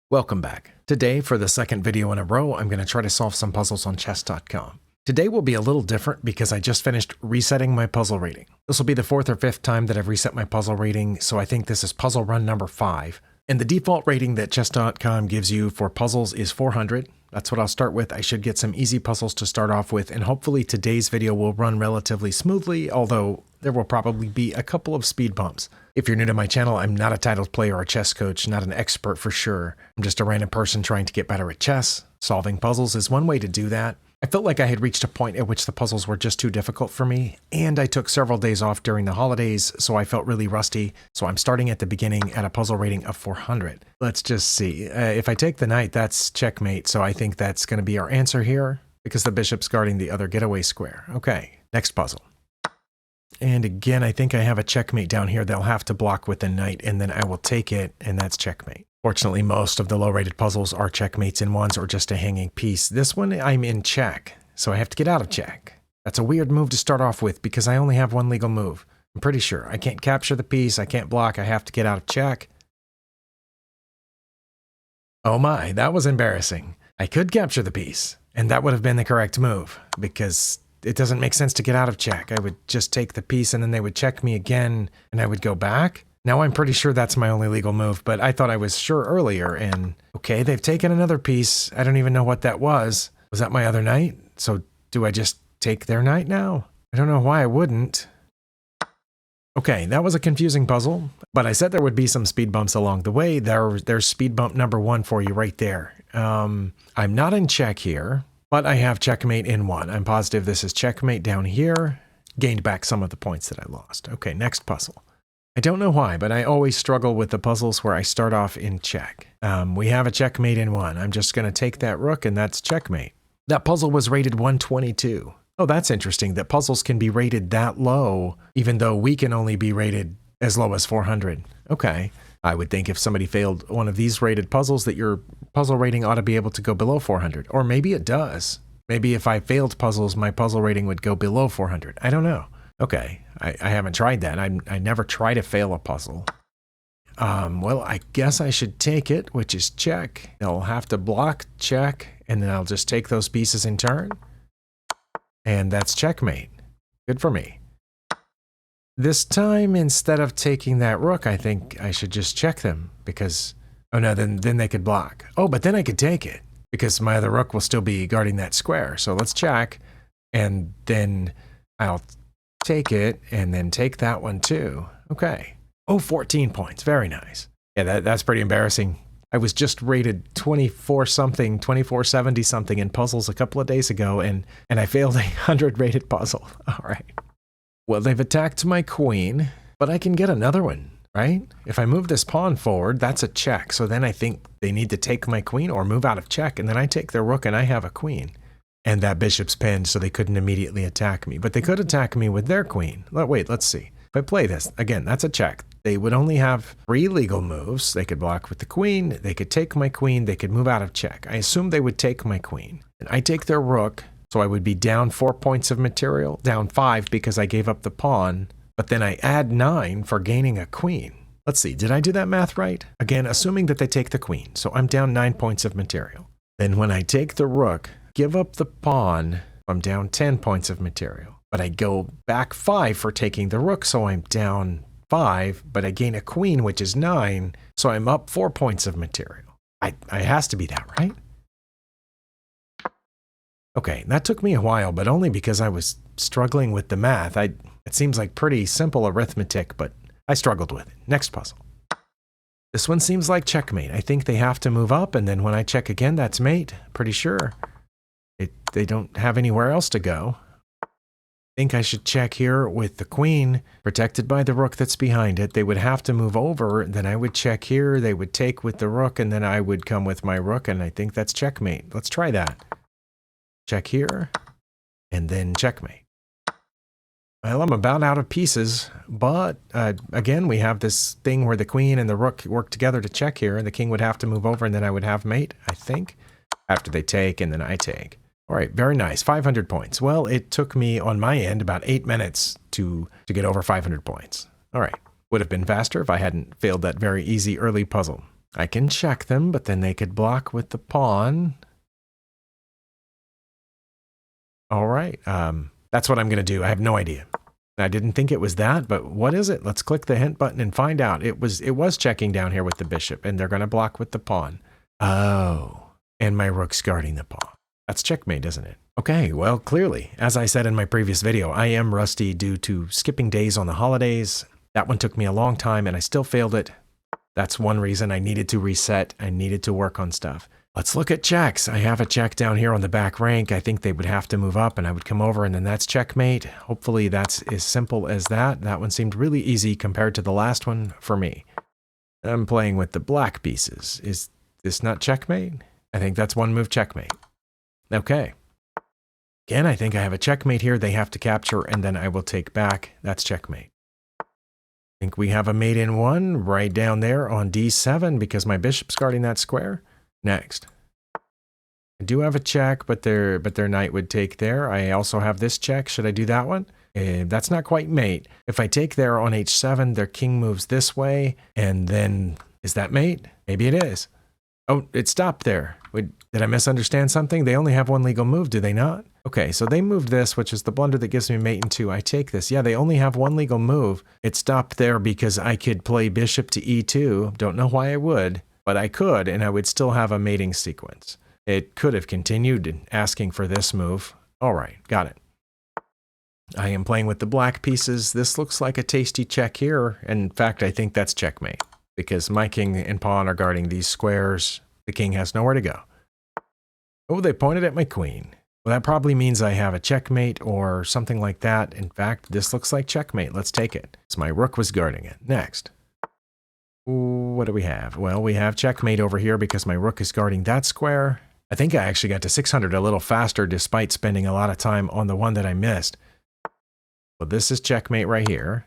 Welcome back. Today, for the second video in a row, I'm going to try to solve some puzzles on chess.com. Today will be a little different because I just finished resetting my puzzle rating. This will be the fourth or fifth time that I've reset my puzzle rating, so I think this is puzzle run number 5. And the default rating that chess.com gives you for puzzles is 400. That's what I'll start with. I should get some easy puzzles to start off with, and hopefully today's video will run relatively smoothly, although there will probably be a couple of speed bumps. If you're new to my channel, I'm not a titled player or chess coach, not an expert for sure. I'm just a random person trying to get better at chess. Solving puzzles is one way to do that. I felt like I had reached a point at which the puzzles were just too difficult for me, and I took several days off during the holidays, so I felt really rusty. So I'm starting at the beginning at a puzzle rating of 400. Let's just see. If I take the knight, that's checkmate, so I think that's going to be our answer here, because the bishop's guarding the other getaway square. Okay, next puzzle. And again, I think I have a checkmate down here. They'll have to block with the knight, and then I will take it, and that's checkmate. Fortunately, most of the low-rated puzzles are checkmates in ones or just a hanging piece. This one, I'm in check, so I have to get out of check. That's a weird move to start off with because I only have one legal move. I'm pretty sure. I can't capture the piece, I can't block, I have to get out of check. Oh my, that was embarrassing. I could capture the piece, and that would have been the correct move, because it doesn't make sense to get out of check. I would just take the piece and then they would check me again and I would go back. Now I'm pretty sure that's my only legal move, but I thought I was sure earlier, and okay, they've taken another piece. I don't even know what that was. Was that my other knight? So do I just take their knight now? I don't know why I wouldn't. Okay, that was a confusing puzzle, but I said there would be some speed bumps along the way. There's speed bump number 1 for you right there. I'm not in check here, but I have checkmate in 1. I'm positive this is checkmate down here. Gained back some of the points that I lost. Okay, next puzzle. I don't know why, but I always struggle with the puzzles where I start off in check. We have a checkmate in 1. I'm just going to take that rook, and that's checkmate. That puzzle was rated 122. Oh, that's interesting that puzzles can be rated that low, even though we can only be rated as low as 400. Okay. I would think if somebody failed one of these rated puzzles that your puzzle rating ought to be able to go below 400. Or maybe it does. Maybe if I failed puzzles, my puzzle rating would go below 400. I don't know. Okay, I haven't tried that. I never try to fail a puzzle. Well, I guess I should take it, which is check. I'll have to block, check, and then I'll just take those pieces in turn. And that's checkmate. Good for me. This time, instead of taking that rook, I think I should just check them, because, oh no, then they could block. Oh, but then I could take it, because my other rook will still be guarding that square. So let's check, and then I'll take it, and then take that one too. Okay. Oh, 14 points. Very nice. Yeah, that's pretty embarrassing. I was just rated 24-something, 2470-something in puzzles a couple of days ago, and I failed a 100-rated puzzle. All right. Well, they've attacked my queen, but I can get another one, right? If I move this pawn forward, that's a check. So then I think they need to take my queen or move out of check, and then I take their rook and I have a queen. And that bishop's pinned, so they couldn't immediately attack me. But they could attack me with their queen. Wait, let's see. If I play this, again, that's a check. They would only have 3 legal moves. They could block with the queen, they could take my queen, they could move out of check. I assume they would take my queen. And I take their rook, so I would be down 4 points of material, down 5 because I gave up the pawn, but then I add 9 for gaining a queen. Let's see, did I do that math right? Again, assuming that they take the queen, so I'm down 9 points of material. Then when I take the rook, give up the pawn, I'm down 10 points of material. But I go back 5 for taking the rook, so I'm down 5, but I gain a queen, which is 9, so I'm up 4 points of material. It has to be that, right? Okay, that took me a while, but only because I was struggling with the math. It seems like pretty simple arithmetic, but I struggled with it. Next puzzle. This one seems like checkmate. I think they have to move up, and then when I check again, that's mate. Pretty sure. They don't have anywhere else to go. I think I should check here with the queen, protected by the rook that's behind it. They would have to move over, then I would check here, they would take with the rook, and then I would come with my rook, and I think that's checkmate. Let's try that. Check here, and then checkmate. Well, I'm about out of pieces, but again, we have this thing where the queen and the rook work together to check here, and the king would have to move over, and then I would have mate, I think, after they take, and then I take. All right, very nice. 500 points. Well, it took me on my end about 8 minutes to get over 500 points. All right. Would have been faster if I hadn't failed that very easy early puzzle. I can check them, but then they could block with the pawn. All right. That's what I'm going to do. I have no idea. I didn't think it was that, but what is it? Let's click the hint button and find out. It was checking down here with the bishop, and they're going to block with the pawn. Oh, and my rook's guarding the pawn. That's checkmate, isn't it? Okay, well, clearly, as I said in my previous video, I am rusty due to skipping days on the holidays. That one took me a long time, and I still failed it. That's one reason I needed to reset. I needed to work on stuff. Let's look at checks. I have a check down here on the back rank. I think they would have to move up, and I would come over, and then that's checkmate. Hopefully that's as simple as that. That one seemed really easy compared to the last one for me. I'm playing with the black pieces. Is this not checkmate? I think that's one move checkmate. Okay. Again, I think I have a checkmate here. They have to capture, and then I will take back. That's checkmate. I think we have a mate in one right down there on d7 because my bishop's guarding that square. Next. I do have a check, but their knight would take there. I also have this check. Should I do that one? That's not quite mate. If I take there on h7, their king moves this way, and then is that mate? Maybe it is. Oh, it stopped there. Did I misunderstand something? They only have one legal move, do they not? Okay, so they moved this, which is the blunder that gives me mate in 2. I take this. Yeah, they only have one legal move. It stopped there because I could play bishop to e2. Don't know why I would, but I could, and I would still have a mating sequence. It could have continued asking for this move. All right, got it. I am playing with the black pieces. This looks like a tasty check here. In fact, I think that's checkmate because my king and pawn are guarding these squares. The king has nowhere to go. Oh, they pointed at my queen. Well, that probably means I have a checkmate or something like that. In fact, this looks like checkmate. Let's take it. So my rook was guarding it. Next. What do we have? Well, we have checkmate over here because my rook is guarding that square. I think I actually got to 600 a little faster despite spending a lot of time on the one that I missed. Well, this is checkmate right here.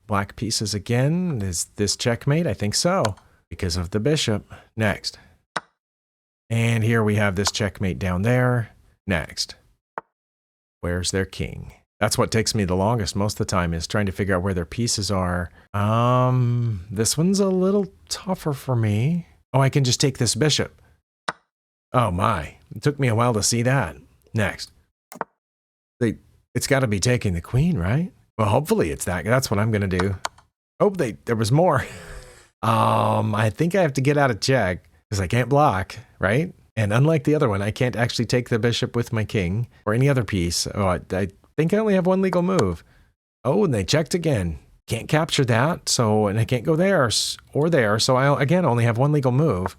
Black pieces again. Is this checkmate? I think so because of the bishop. Next. And here we have this checkmate down there. Next. Where's their king? That's what takes me the longest most of the time is trying to figure out where their pieces are. This one's a little tougher for me. Oh, I can just take this bishop. Oh my, it took me a while to see that. Next. It's got to be taking the queen, right? Well, hopefully it's that. That's what I'm going to do. Oh, there was more. I think I have to get out of check because I can't block, right? And unlike the other one, I can't actually take the bishop with my king or any other piece. Oh, I think I only have one legal move. Oh, and they checked again. Can't capture that, and I can't go there or there, so I, again, only have one legal move.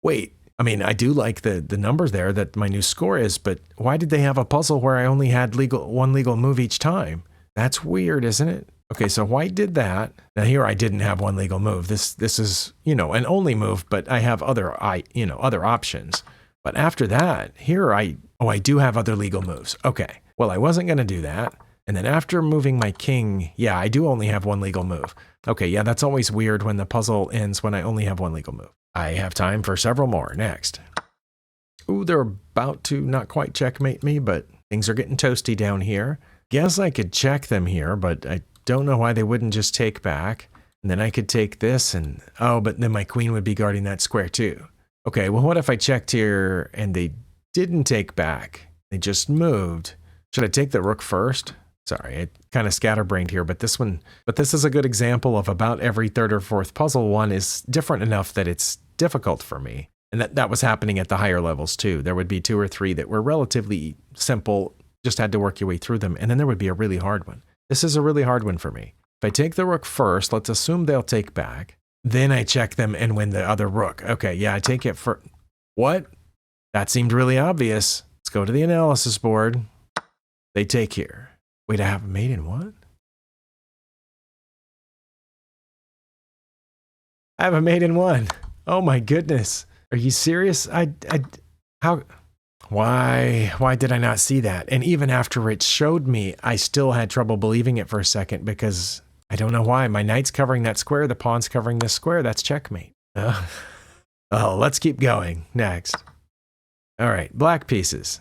Wait, I mean, I do like the numbers there that my new score is, but why did they have a puzzle where I only had one legal move each time? That's weird, isn't it? Okay, so white did that. Now here I didn't have one legal move. This is, an only move, but I have other options. But after that, here I do have other legal moves. Okay, well, I wasn't going to do that. And then after moving my king, yeah, I do only have one legal move. Okay, yeah, that's always weird when the puzzle ends when I only have one legal move. I have time for several more. Next. Ooh, they're about to not quite checkmate me, but things are getting toasty down here. Guess I could check them here, but I don't know why they wouldn't just take back. And then I could take this and, but then my queen would be guarding that square too. Okay, well, what if I checked here and they didn't take back? They just moved. Should I take the rook first? Sorry, I kind of scatterbrained here, but this is a good example of about every third or fourth puzzle one is different enough that it's difficult for me. And that was happening at the higher levels too. There would be 2 or 3 that were relatively simple, just had to work your way through them, and then there would be a really hard one. This is a really hard one for me. If I take the rook first, let's assume they'll take back. Then I check them and win the other rook. Okay, yeah, I take it for... What? That seemed really obvious. Let's go to the analysis board. They take here. Wait, I have a mate in what? I have a mate in 1. Oh my goodness. Are you serious? How... Why did I not see that? And even after it showed me, I still had trouble believing it for a second because I don't know why. My knight's covering that square, the pawn's covering this square. That's checkmate. Oh, let's keep going. Next. All right, black pieces.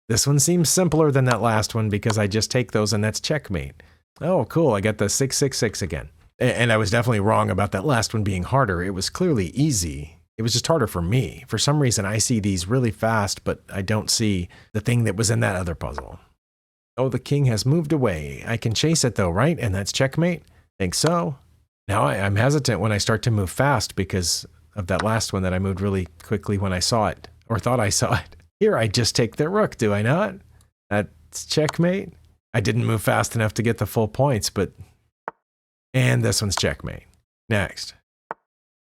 This one seems simpler than that last one because I just take those and that's checkmate. Oh, cool. I got the 666 again. And I was definitely wrong about that last one being harder. It was clearly easy. It was just harder for me. For some reason, I see these really fast, but I don't see the thing that was in that other puzzle. Oh, the king has moved away. I can chase it though, right? And that's checkmate? Think so. Now I'm hesitant when I start to move fast because of that last one that I moved really quickly when I saw it, or thought I saw it. Here, I just take the rook, do I not? That's checkmate. I didn't move fast enough to get the full points, but... And this one's checkmate. Next.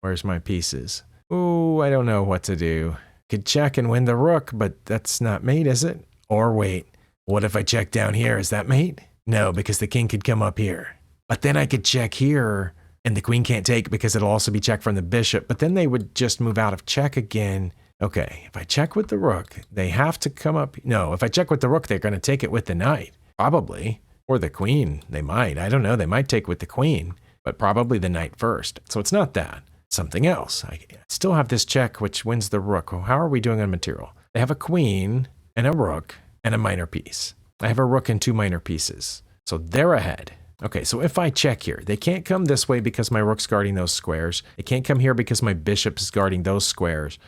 Where's my pieces? Ooh, I don't know what to do. Could check and win the rook, but that's not mate, is it? Or wait, what if I check down here? Is that mate? No, because the king could come up here. But then I could check here, and the queen can't take because it'll also be checked from the bishop, but then they would just move out of check again. Okay, if I check with the rook, they have to come up. No, if I check with the rook, they're going to take it with the knight. Probably. Or the queen. They might. I don't know. They might take with the queen, but probably the knight first. So it's not that. Something else. I still have this check, which wins the rook. How are we doing on material? They have a queen and a rook and a minor piece. I have a rook and 2 minor pieces. So they're ahead. Okay, so if I check here, they can't come this way because my rook's guarding those squares. They can't come here because my bishop is guarding those squares.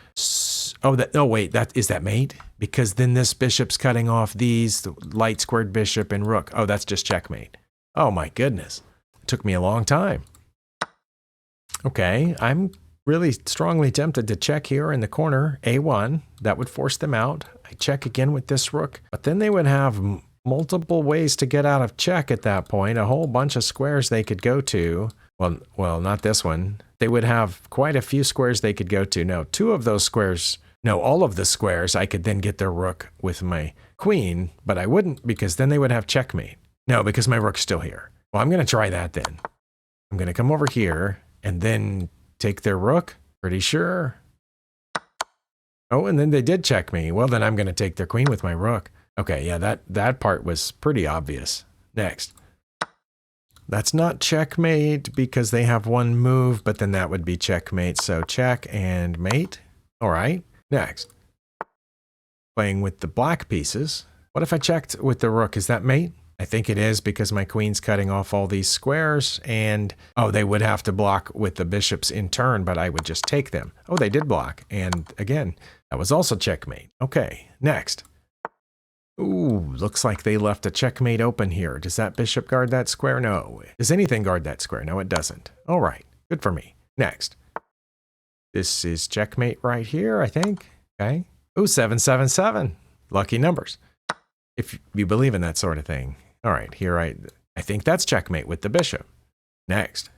Oh wait, is that mate? Because then this bishop's cutting off these, the light squared bishop and rook. Oh, that's just checkmate. Oh my goodness. It took me a long time. Okay, I'm really strongly tempted to check here in the corner, A1. That would force them out. I check again with this rook, but then they would have multiple ways to get out of check at that point, a whole bunch of squares they could go to. Well, not this one. They would have quite a few squares they could go to. No, 2 of those squares, no, all of the squares, I could then get their rook with my queen, but I wouldn't because then they would have checkmate. No, because my rook's still here. Well, I'm going to try that then. I'm going to come over here and then take their rook. Pretty sure. Oh, and then they did check me. Well, then I'm going to take their queen with my rook. Okay, yeah, that part was pretty obvious. Next. That's not checkmate because they have 1 move, but then that would be checkmate. So check and mate. All right, next. Playing with the black pieces. What if I checked with the rook? Is that mate? I think it is because my queen's cutting off all these squares and, oh, they would have to block with the bishops in turn, but I would just take them. Oh, they did block. And again, that was also checkmate. Okay, next. Ooh, looks like they left a checkmate open here. Does that bishop guard that square? No. Does anything guard that square? No, it doesn't. All right, good for me. Next. This is checkmate right here, I think. Okay. Ooh, 777. Lucky numbers. If you believe in that sort of thing. All right, here I think that's checkmate with the bishop. Next.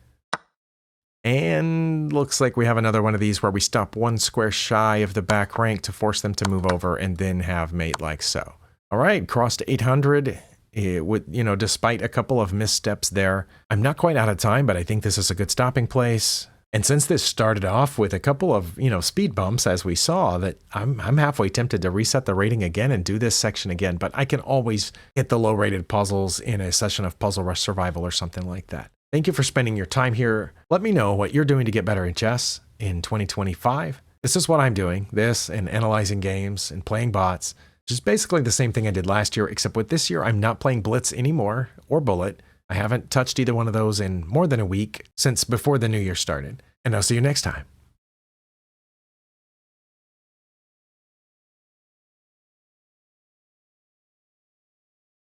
And looks like we have another one of these where we stop 1 square shy of the back rank to force them to move over and then have mate like so. All right, crossed 800. Despite a couple of missteps there. I'm not quite out of time, but I think this is a good stopping place. And since this started off with a couple of, speed bumps, as we saw, that I'm halfway tempted to reset the rating again and do this section again, but I can always hit the low-rated puzzles in a session of Puzzle Rush Survival or something like that. Thank you for spending your time here. Let me know what you're doing to get better at chess in 2025. This is what I'm doing, this and analyzing games and playing bots, which is basically the same thing I did last year, except with this year, I'm not playing Blitz anymore or Bullet. I haven't touched either one of those in more than a week since before the new year started. And I'll see you next time.